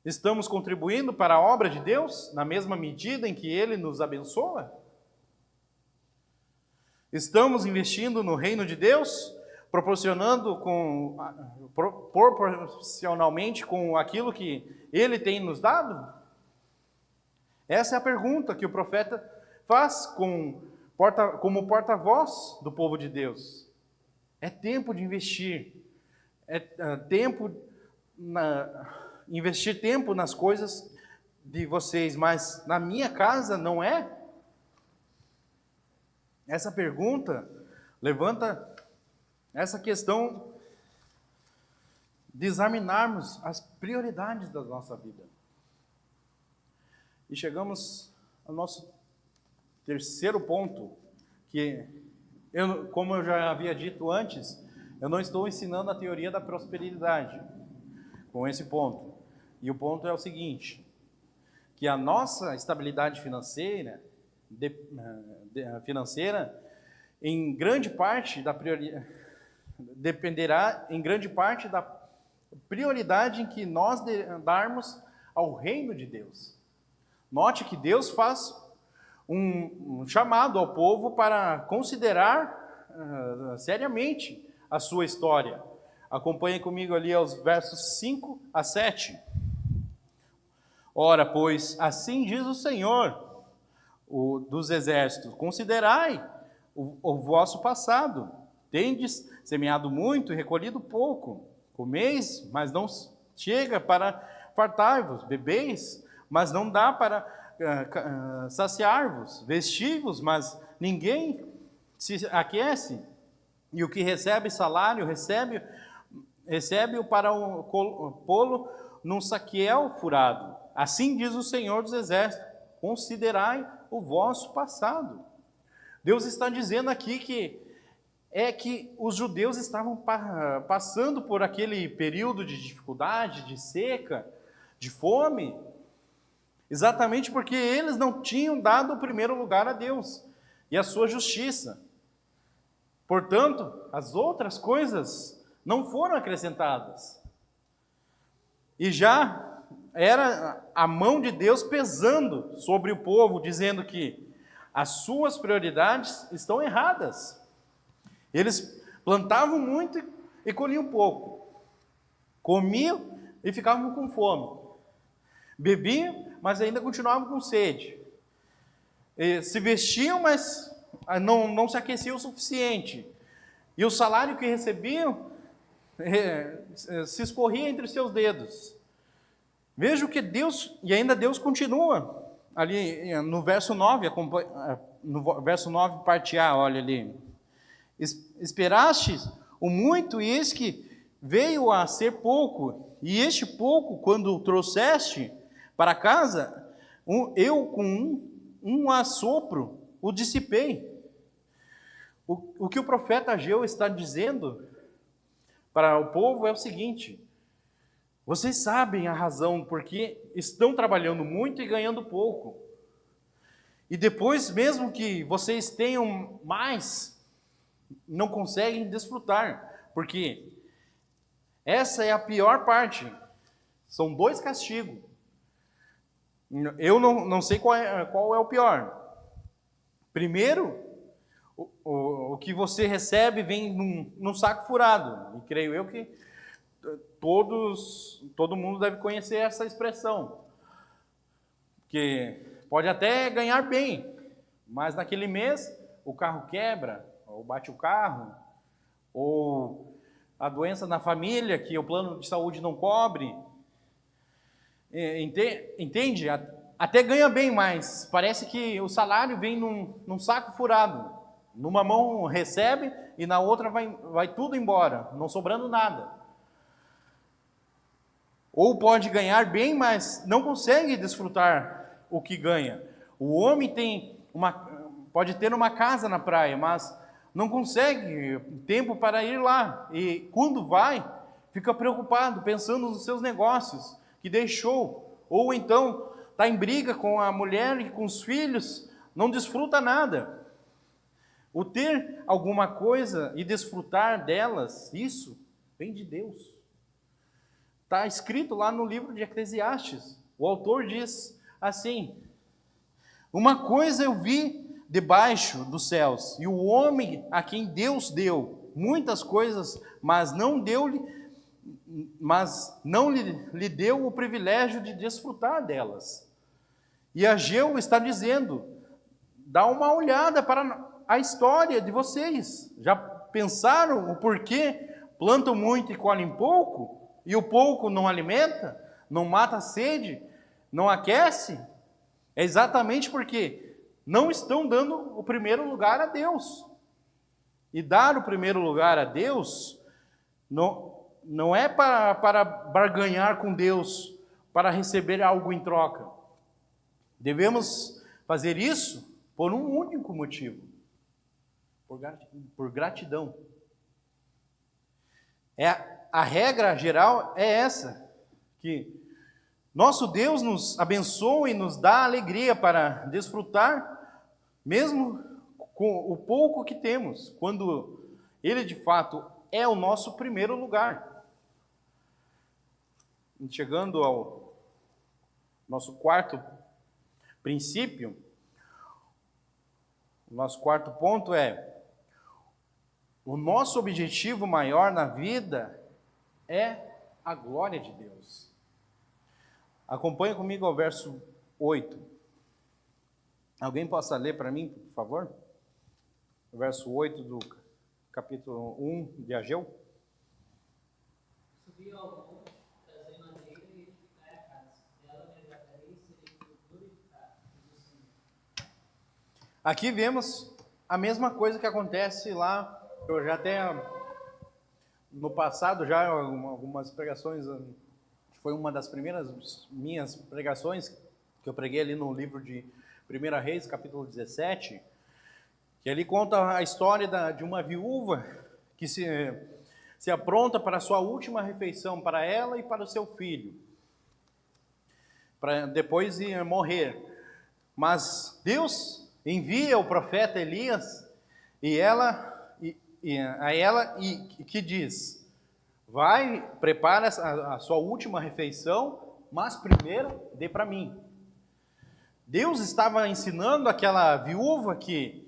Estamos contribuindo para a obra de Deus na mesma medida em que Ele nos abençoa? Estamos investindo no reino de Deus, proporcionalmente com aquilo que Ele tem nos dado? Essa é a pergunta que o profeta faz como porta-voz do povo de Deus. É tempo de investir. Investir tempo nas coisas de vocês, mas na minha casa não é? Essa pergunta levanta essa questão de examinarmos as prioridades da nossa vida. E chegamos ao nosso terceiro ponto, que, como eu já havia dito antes, eu não estou ensinando a teoria da prosperidade com esse ponto. E o ponto é o seguinte, que a nossa estabilidade financeira, em grande parte dependerá em grande parte da prioridade em que nós darmos ao reino de Deus. Note que Deus faz um chamado ao povo para considerar seriamente a sua história. Acompanhe comigo ali aos versos 5 a 7. Ora, pois, assim diz o Senhor dos exércitos, considerai o vosso passado. Tendes semeado muito e recolhido pouco. Comeis, mas não chega para fartar-vos. Bebeis, mas não dá para saciar-vos. Vestivos, mas ninguém se aquece. E o que recebe salário, recebe-o para pô-lo num saqueel furado. Assim diz o Senhor dos Exércitos, considerai o vosso passado. Deus está dizendo aqui que os judeus estavam passando por aquele período de dificuldade, de seca, de fome, Exatamente porque eles não tinham dado o primeiro lugar a Deus e a sua justiça. Portanto, as outras coisas não foram acrescentadas. E já era a mão de Deus pesando sobre o povo, dizendo que as suas prioridades estão erradas. Eles plantavam muito e colhiam pouco. Comiam e ficavam com fome. Bebiam, mas ainda continuavam com sede. E se vestiam, mas não se aqueciam o suficiente. E o salário que recebiam se escorria entre seus dedos. Veja o que Deus, e ainda Deus continua, ali no verso 9, no verso 9, parte A, olha ali. Esperastes o muito, e eis que veio a ser pouco, e este pouco, quando o trouxeste para casa, eu com um assopro o dissipei. O que o profeta Ageu está dizendo para o povo é o seguinte: vocês sabem a razão porque estão trabalhando muito e ganhando pouco. E depois, mesmo que vocês tenham mais, não conseguem desfrutar, porque essa é a pior parte. São 2 castigos. Eu não sei qual é o pior. Primeiro, o que você recebe vem num saco furado. E creio eu que todo mundo deve conhecer essa expressão. Que pode até ganhar bem, mas naquele mês o carro quebra, ou bate o carro, ou a doença na família que o plano de saúde não cobre. Entende? Até ganha bem, mas parece que o salário vem num saco furado. Numa mão recebe e na outra vai tudo embora, não sobrando nada. Ou pode ganhar bem, mas não consegue desfrutar o que ganha. O homem pode ter uma casa na praia, mas não consegue tempo para ir lá. E quando vai, fica preocupado, pensando nos seus negócios que deixou. Ou então está em briga com a mulher e com os filhos, não desfruta nada. O ter alguma coisa e desfrutar delas, isso vem de Deus. Está escrito lá no livro de Eclesiastes. O autor diz assim: uma coisa eu vi debaixo dos céus, e o homem a quem Deus deu muitas coisas, mas não lhe deu o privilégio de desfrutar delas. E Ageu está dizendo: dá uma olhada para a história de vocês. Já pensaram o porquê plantam muito e colhem pouco? E o pouco não alimenta, não mata a sede, não aquece? É exatamente porque não estão dando o primeiro lugar a Deus. E dar o primeiro lugar a Deus não é para barganhar com Deus, para receber algo em troca. Devemos fazer isso por um único motivo: por gratidão. A regra geral é essa, que nosso Deus nos abençoa e nos dá alegria para desfrutar, mesmo com o pouco que temos, quando Ele de fato é o nosso primeiro lugar. Chegando ao nosso quarto princípio, o nosso quarto ponto é: o nosso objetivo maior na vida é a glória de Deus. Acompanhe comigo ao verso 8. Alguém possa ler para mim, por favor? O verso 8 do capítulo 1 de Ageu. Subi ao monte, trazer madeira e edificar a casa. Dela me agradarei e serei glorificado, diz o Senhor. Aqui vemos a mesma coisa que acontece lá. Eu já até no passado, já algumas pregações, foi uma das primeiras minhas pregações que eu preguei ali no livro de 1 Reis, capítulo 17, que ali conta a história de uma viúva que se apronta para a sua última refeição, para ela e para o seu filho. para depois ir morrer. Mas Deus envia o profeta Elias a ela que diz: vai, prepara a sua última refeição, mas primeiro dê para mim. Deus estava ensinando aquela viúva que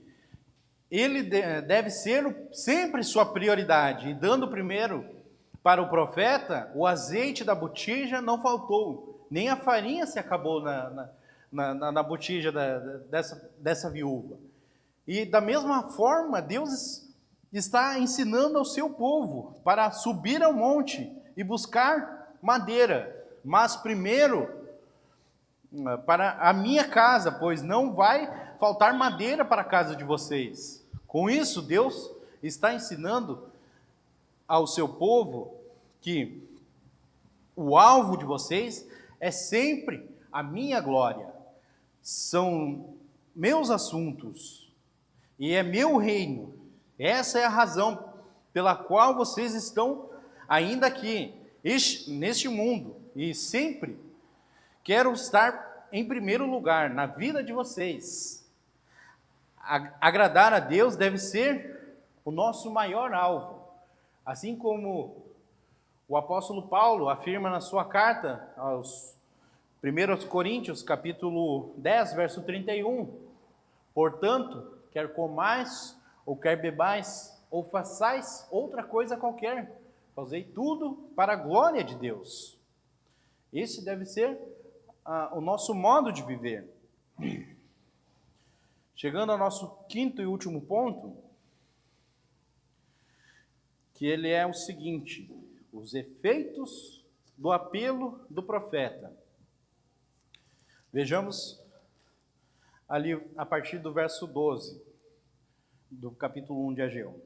ele deve ser sempre sua prioridade, e dando primeiro para o profeta, o azeite da botija não faltou, nem a farinha se acabou na botija dessa viúva. E da mesma forma, Deus está ensinando ao seu povo para subir ao monte e buscar madeira, mas primeiro para a minha casa, pois não vai faltar madeira para a casa de vocês. Com isso, Deus está ensinando ao seu povo que o alvo de vocês é sempre a minha glória, são meus assuntos e é meu reino. Essa é a razão pela qual vocês estão ainda aqui, neste mundo, e sempre quero estar em primeiro lugar na vida de vocês. Agradar a Deus deve ser o nosso maior alvo. Assim como o apóstolo Paulo afirma na sua carta aos 1 Coríntios, capítulo 10, verso 31. Portanto, quer comais, ou quer bebais, ou façais outra coisa qualquer, fazei tudo para a glória de Deus. Esse deve ser o nosso modo de viver. Chegando ao nosso quinto e último ponto, que ele é o seguinte: os efeitos do apelo do profeta. Vejamos ali a partir do verso 12, do capítulo 1 de Ageu.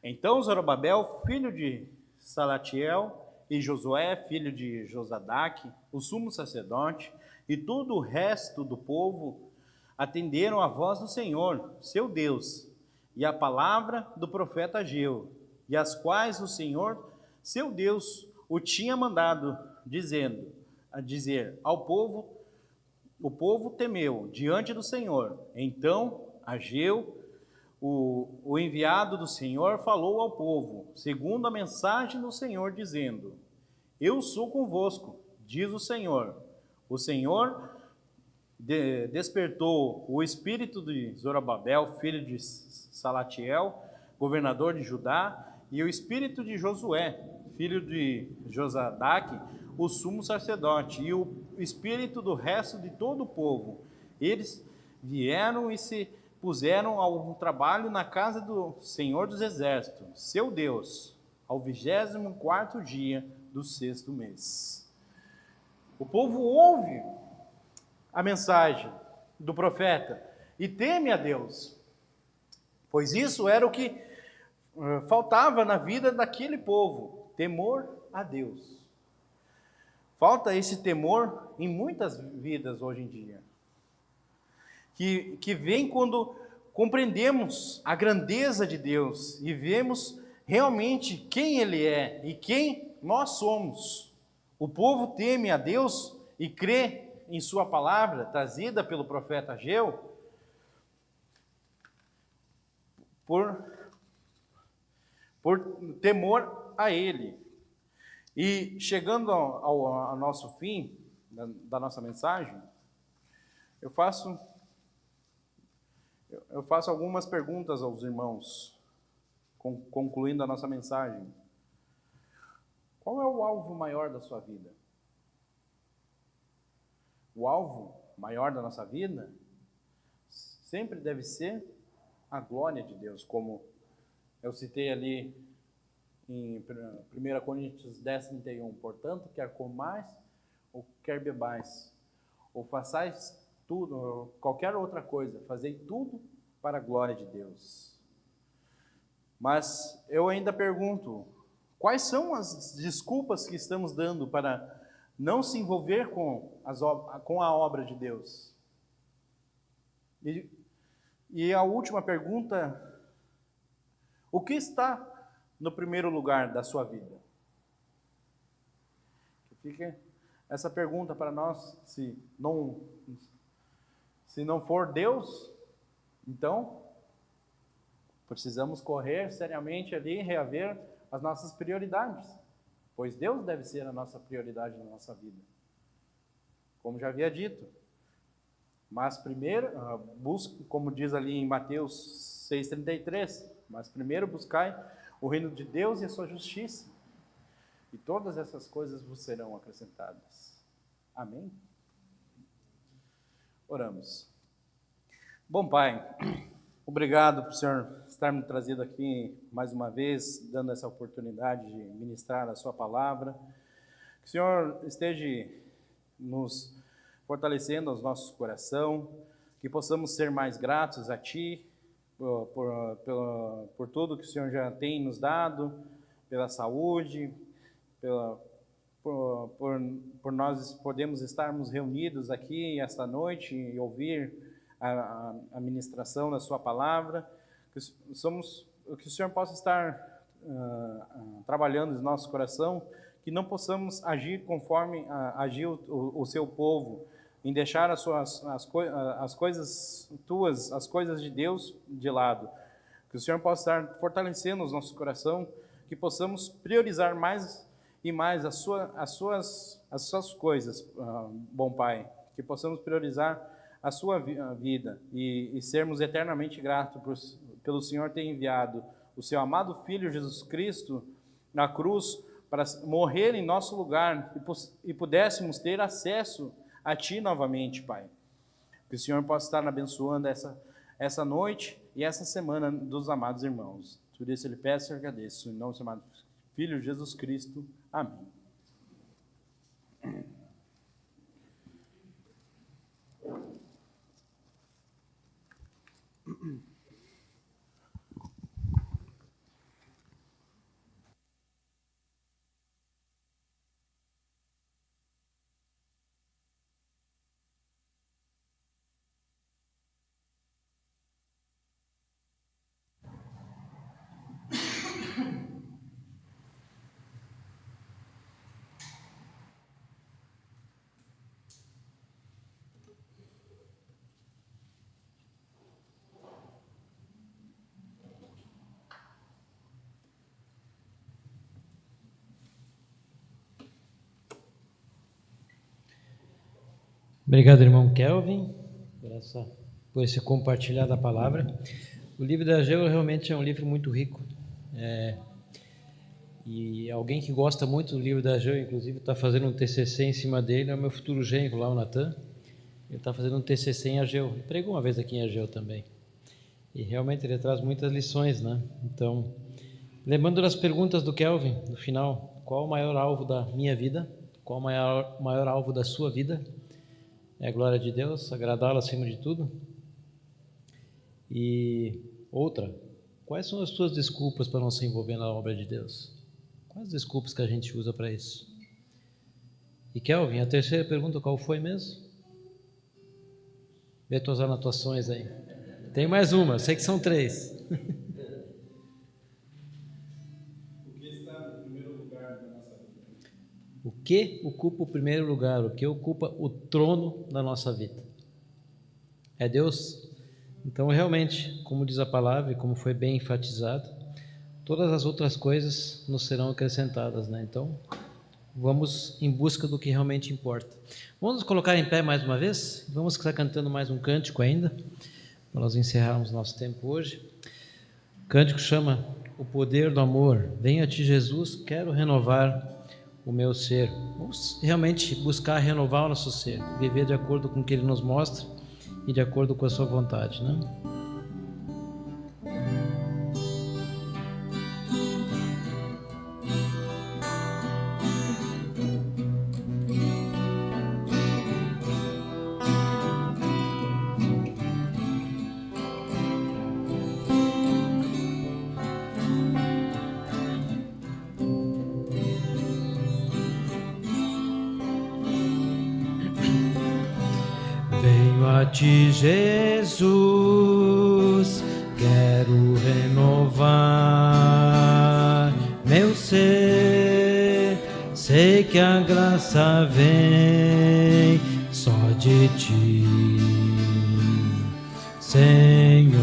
Então Zorobabel, filho de Salatiel, e Josué, filho de Josadaque, o sumo sacerdote, e todo o resto do povo atenderam a voz do Senhor, seu Deus, e a palavra do profeta Ageu, e as quais o Senhor, seu Deus, o tinha mandado, a dizer ao povo. O povo temeu diante do Senhor. Então Ageu, o enviado do Senhor, falou ao povo, segundo a mensagem do Senhor, dizendo: eu sou convosco, diz o Senhor. O Senhor despertou o espírito de Zorobabel, filho de Salatiel, governador de Judá, e o espírito de Josué, filho de Josadaque, o sumo sacerdote, e o espírito do resto de todo o povo. Eles vieram e se puseram ao trabalho na casa do Senhor dos Exércitos, seu Deus, ao 24º dia do 6º mês. O povo ouve a mensagem do profeta e teme a Deus, pois isso era o que faltava na vida daquele povo, temor a Deus. Falta esse temor em muitas vidas hoje em dia, que vem quando compreendemos a grandeza de Deus e vemos realmente quem Ele é e quem nós somos. O povo teme a Deus e crê em sua palavra, trazida pelo profeta Ageu, por temor a Ele. E chegando ao nosso fim da nossa mensagem, eu faço algumas perguntas aos irmãos, concluindo a nossa mensagem. Qual é o alvo maior da sua vida? O alvo maior da nossa vida sempre deve ser a glória de Deus, como eu citei ali em 1 Coríntios 10, 31. Portanto, quer comais ou quer bebais, ou façais tudo, ou qualquer outra coisa, fazei tudo para a glória de Deus. Mas eu ainda pergunto, quais são as desculpas que estamos dando para não se envolver com a obra de Deus? E a última pergunta: o que está no primeiro lugar da sua vida? essa pergunta para nós, se não for Deus, então precisamos correr seriamente ali, reaver as nossas prioridades, pois Deus deve ser a nossa prioridade na nossa vida, como já havia dito. Mas primeiro, busque, como diz ali em Mateus 6,33, mas primeiro buscai o reino de Deus e a sua justiça, e todas essas coisas vos serão acrescentadas. Amém? Oramos. Bom Pai, obrigado por o Senhor estar me trazido aqui mais uma vez, dando essa oportunidade de ministrar a sua palavra. Que o Senhor esteja nos fortalecendo os nossos corações, que possamos ser mais gratos a Ti, por tudo que o Senhor já tem nos dado, pela saúde, por nós podemos estarmos reunidos aqui esta noite e ouvir a ministração da sua palavra, que o Senhor possa estar trabalhando no nosso coração, que não possamos agir conforme agiu o seu povo, em deixar as coisas tuas, as coisas de Deus de lado. Que o Senhor possa estar fortalecendo o nosso coração, que possamos priorizar mais e mais as suas coisas, bom Pai, que possamos priorizar a sua vida e sermos eternamente gratos pelo Senhor ter enviado o seu amado Filho Jesus Cristo na cruz para morrer em nosso lugar e pudéssemos ter acesso a Ti novamente, Pai. Que o Senhor possa estar abençoando essa noite e essa semana dos amados irmãos. Por isso Ele peço e agradeço, em nome do seu amado Filho Jesus Cristo. Amém. Obrigado, irmão Kelvin, por esse compartilhar da palavra. O livro de Ageu realmente é um livro muito rico. E alguém que gosta muito do livro de Ageu, inclusive, está fazendo um TCC em cima dele, é o meu futuro genro lá, o Natan. Ele está fazendo um TCC em Ageu. Ele pregou uma vez aqui em Ageu também. E realmente ele traz muitas lições, né? Então, lembrando das perguntas do Kelvin, no final, qual o maior alvo da minha vida? Qual o maior alvo da sua vida? É a glória de Deus, agradá-lo acima de tudo. E outra, quais são as suas desculpas para não se envolver na obra de Deus? Quais as desculpas que a gente usa para isso? E Kelvin, a terceira pergunta, qual foi mesmo? Vê tuas anotações aí. Tem mais uma, sei que são 3. O que está no primeiro lugar da nossa vida? O que ocupa o primeiro lugar? O que ocupa o trono da nossa vida? É Deus? Então, realmente, como diz a palavra e como foi bem enfatizado, todas as outras coisas nos serão acrescentadas, né? Então, vamos em busca do que realmente importa. Vamos nos colocar em pé mais uma vez? Vamos estar cantando mais um cântico ainda, para nós encerrarmos nosso tempo hoje. O cântico chama O Poder do Amor. Venha a Ti, Jesus, quero renovar o meu ser. Vamos realmente buscar renovar o nosso ser, viver de acordo com o que Ele nos mostra e de acordo com a sua vontade, né? A Ti, Jesus, quero renovar meu ser. Sei que a graça vem só de ti, Senhor.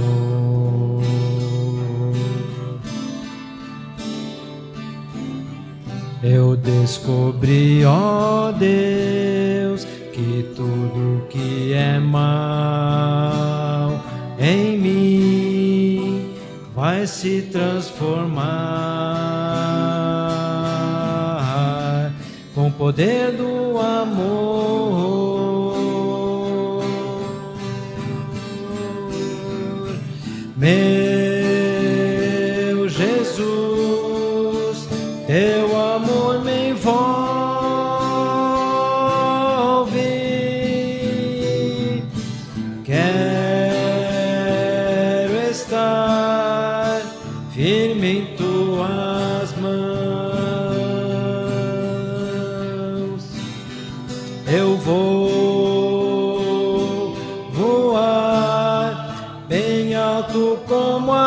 Eu descobri, ó Deus, que tudo que é mal em mim vai se transformar com o poder do amor. Meu Jesus, teu amor me envolve. Quero estar firme em tuas mãos. Eu vou voar bem alto como a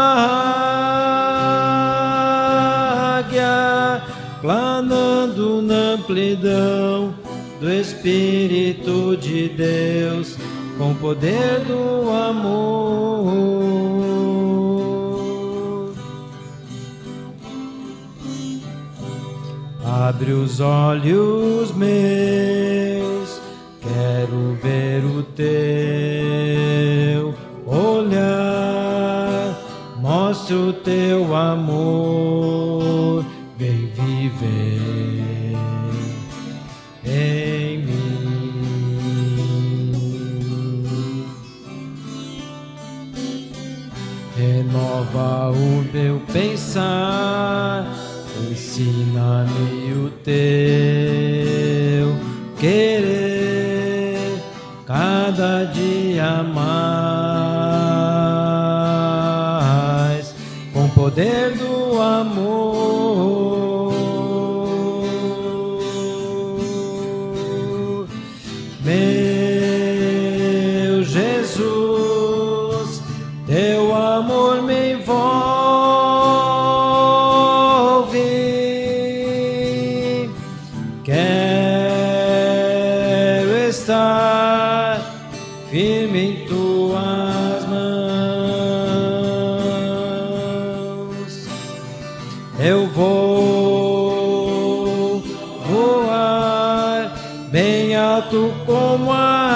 águia, planando na amplidão do Espírito de Deus, com o poder do amor. Abre os olhos meus, quero ver o teu olhar, mostra o teu amor, vem viver em mim. Renova o meu pensar, ensina-me o teu querer, cada dia mais, com o poder do amor. Meu Jesus, teu amor me envolve. Quero estar firme em tuas mãos. Eu vou voar bem alto como a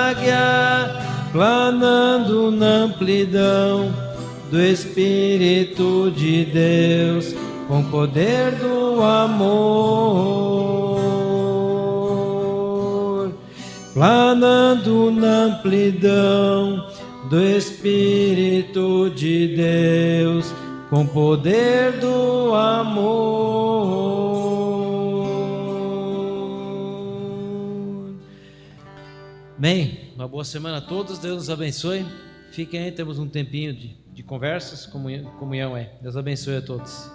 águia, planando na amplidão do Espírito de Deus, com o poder do amor. Planando na amplidão do Espírito de Deus, com o poder do amor. Amém. Uma boa semana a todos. Deus nos abençoe. Fiquem aí, temos um tempinho de conversas. Comunhão é. Deus abençoe a todos.